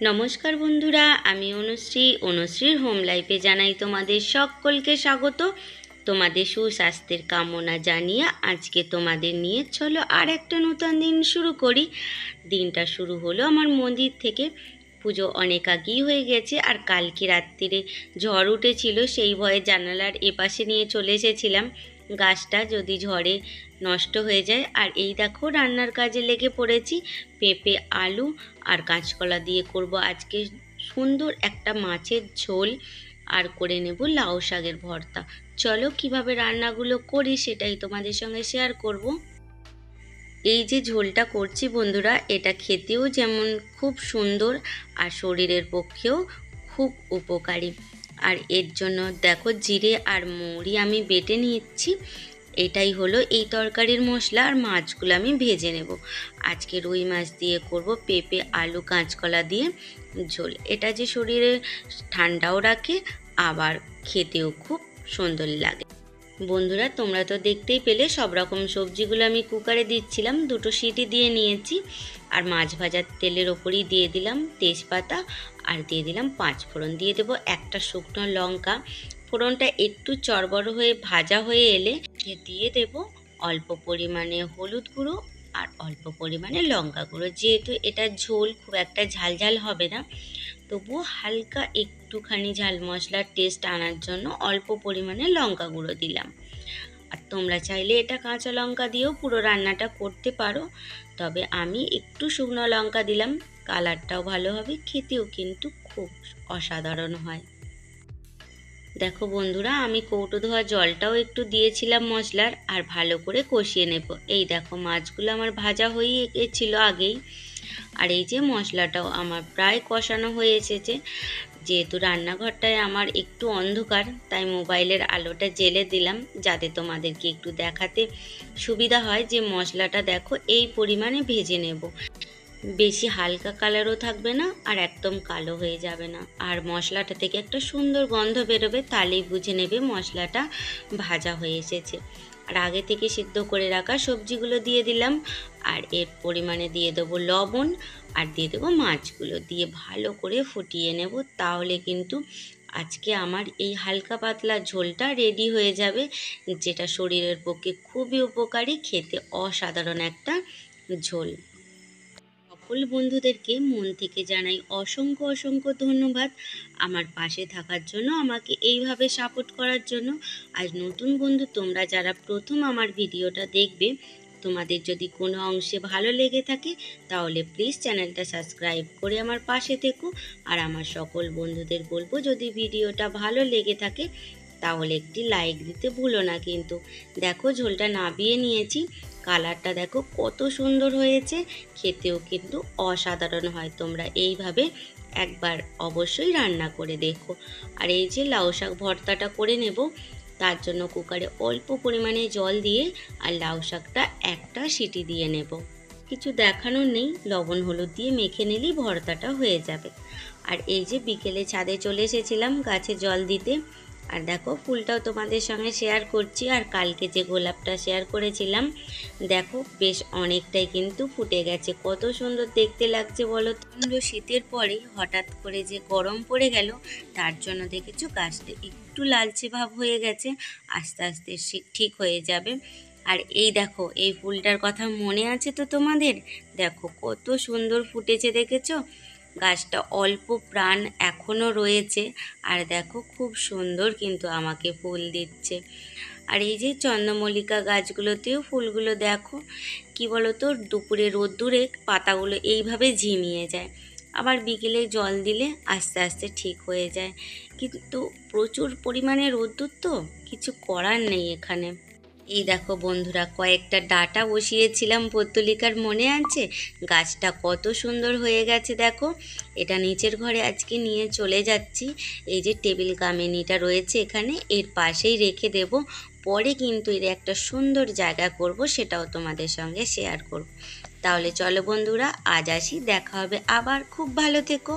নমস্কার বন্ধুরা, আমি অনুশ্রীর হোম লাইফে জানাই তোমাদের সকলকে স্বাগত। তোমাদের সুস্বাস্থ্যের কামনা জানিয়ে আজকে তোমাদের নিয়ে চলো আর একটা নতুন দিন শুরু করি। দিনটা শুরু হলো আমার মন্দির থেকে। পুজো অনেক আগেই হয়ে গেছে, আর কালকে রাত্রিরে ঝড় উঠেছিল, সেই ভয়ে জানালার এপাশে নিয়ে চলে এসেছিলাম গাছটা যদি ঝড়ে নষ্ট হয়ে যায়। আর এই দেখো রান্নার কাজে লেগে পড়েছি। পেঁপে, আলু আর কাঁচকলা দিয়ে করব আজকে সুন্দর একটা মাছের ঝোল, আর করে নেব লাউ শাকের ভর্তা। চলো কিভাবে রান্নাগুলো করি সেটাই তোমাদের সঙ্গে শেয়ার করব। এই যে ঝোলটা করছি বন্ধুরা, এটা খেতেও যেমন খুব সুন্দর আর শরীরের পক্ষেও খুব উপকারী। আর এর জন্য দেখো জিরে আর মৌরি আমি বেটে নিচ্ছি। এটাই হলো এই তরকারির মশলা। আর মাছগুলো আমি ভেজে নেব। আজকে রুই মাছ দিয়ে করব পেঁপে, আলু, কাঁচকলা দিয়ে ঝোল। এটা যে শরীরে ঠান্ডাও রাখে, আবার খেতেও খুব সুন্দর লাগে। বন্ধুরা তোমরা তো দেখতেই পেলে সব রকম সবজিগুলো আমি কুকারে দিচ্ছিলাম, 2টো সিটি দিয়ে নিয়েছি। আর মাছ ভাজার তেলের ওপরই দিয়ে দিলাম তেজপাতা, আর দিয়ে দিলাম 5 ফোড়ন, দিয়ে দেবো একটা শুকনো লঙ্কা। ফোড়নটা একটু চড়বড় হয়ে ভাজা হয়ে এলে দিয়ে দেব অল্প পরিমাণে হলুদ গুঁড়ো আর অল্প পরিমাণে লঙ্কা গুঁড়ো। যেহেতু এটা ঝোল খুব একটা ঝালঝাল হবে না, তবুও হালকা একটুখানি ঝাল মশলার টেস্ট আনার জন্য অল্প পরিমাণে লঙ্কা গুঁড়ো দিলাম। আর তোমরা চাইলে এটা কাঁচা লঙ্কা দিয়েও পুরো রান্নাটা করতে পারো, তবে আমি একটু শুকনো লঙ্কা দিলাম। কালারটাও ভালো হবে, খেতেও কিন্তু খুব অসাধারণ হয়। দেখো বন্ধুরা, আমি কৌটো ধোয়া জলটাও একটু দিয়েছিলাম মশলার, আর ভালো করে কষিয়ে নেব। এই দেখো মাছগুলো আমার ভাজা হয়ে গেছিলো আগেই। আর এই যে মশলাটাও আমার প্রায় কষানো হয়ে এসেছে। যেহেতু রান্নাঘরটায় আমার একটু অন্ধকার, তাই মোবাইলের আলোটা জ্বেলে দিলাম যাতে তোমাদেরকে একটু দেখাতে সুবিধা হয়। যে মশলাটা দেখো এই পরিমাণে ভেজে নেব, বেশি হালকা কালারও থাকবে না আর একদম কালো হয়ে যাবে না। আর মশলাটা থেকে একটা সুন্দর গন্ধ বেরোবে, তাহলেই বুঝে নেবে মশলাটা ভাজা হয়ে এসেছে। আর আগে থেকে সিদ্ধ করে রাখা সবজিগুলো দিয়ে দিলাম, আর এর পরিমাণে দিয়ে দেবো লবণ, আর দিয়ে দেবো মাছগুলো, দিয়ে ভালো করে ফুটিয়ে নেব। তাহলে কিন্তু আজকে আমার এই হালকা পাতলা ঝোলটা রেডি হয়ে যাবে, যেটা শরীরের পক্ষে খুবই উপকারী, খেতে অসাধারণ একটা ঝোল। সকল বন্ধুদেরকে মন থেকে জানাই অসংখ্য অসংখ্য ধন্যবাদ আমার পাশে থাকার জন্য, আমাকে এইভাবে সাপোর্ট করার জন্য। আজ নতুন বন্ধু তোমরা যারা প্রথম আমার ভিডিওটা দেখবে, তোমাদের যদি কোনো অংশে ভালো লেগে থাকে তাহলে প্লিজ চ্যানেলটা সাবস্ক্রাইব করে আমার পাশে থেকো। আর আমার সকল বন্ধুদের বলবো, যদি ভিডিওটা ভালো লেগে থাকে তাহলে একটি লাইক দিতে ভুলো না কিন্তু। দেখো ঝোলটা নাবিয়ে নিয়েছি, কালারটা দেখো কত সুন্দর হয়েছে, খেতেও কিন্তু অসাধারণ হয়। তোমরা এইভাবে একবার অবশ্যই রান্না করে দেখো। আর এই যে লাউ শাক ভর্তাটা করে নেব, তার জন্য কুকারে অল্প পরিমাণে জল দিয়ে আর লাউ শাকটা একটা সিটি দিয়ে নেব। কিছু দেখানোর নেই, লবণ হলুদ দিয়ে মেখে নিলেই ভর্তাটা হয়ে যাবে। আর এই যে বিকেলে ছাদে চলে এসেছিলাম গাছে জল দিতে, আর দেখো ফুলটাও তোমাদের সঙ্গে শেয়ার করছি। আর কালকে যে গোলাপটা শেয়ার করেছিলাম, দেখো বেশ অনেকটাই কিন্তু ফুটে গেছে, কত সুন্দর দেখতে লাগছে বলো তো। শীতের পরেই হঠাৎ করে যে গরম পড়ে গেল, তার জন্য দেখেছো গাছটা একটু লালচে ভাব হয়ে গেছে, আস্তে আস্তে ঠিক হয়ে যাবে। আর এই দেখো এই ফুলটার কথা মনে আছে তো তোমাদের? দেখো কত সুন্দর ফুটেছে, দেখেছো? গাছটা অল্প প্রাণ এখনও রয়েছে, আর দেখো খুব সুন্দর কিন্তু আমাকে ফুল দিচ্ছে। আর এই যে চন্দ্রমল্লিকা গাছগুলোতেও ফুলগুলো দেখো, কি বলো তো, দুপুরে রোদ্দুরে পাতাগুলো এইভাবে ঝিমিয়ে যায়, আবার বিকেলে জল দিলে আস্তে আস্তে ঠিক হয়ে যায়। কিন্তু প্রচুর পরিমাণে রোদ্দুর, তো কিছু করার নেই এখানে। এই দেখো বন্ধুরা, কয়েকটা ডাঁটা বসিয়েছিলাম পত্তলিকার, মনে আছে? গাছটা কত সুন্দর হয়ে গেছে দেখো। এটা নিচের ঘরে আজকে নিয়ে চলে যাচ্ছি। এই যে টেবিল কামিনীটা রয়েছে এখানে, এর পাশেই রেখে দেব। পরে কিন্তু এর একটা সুন্দর জায়গা করব, সেটাও তোমাদের সঙ্গে শেয়ার করব। তাহলে চলো বন্ধুরা, আজ আসি, দেখা হবে আবার। খুব ভালো থেকো।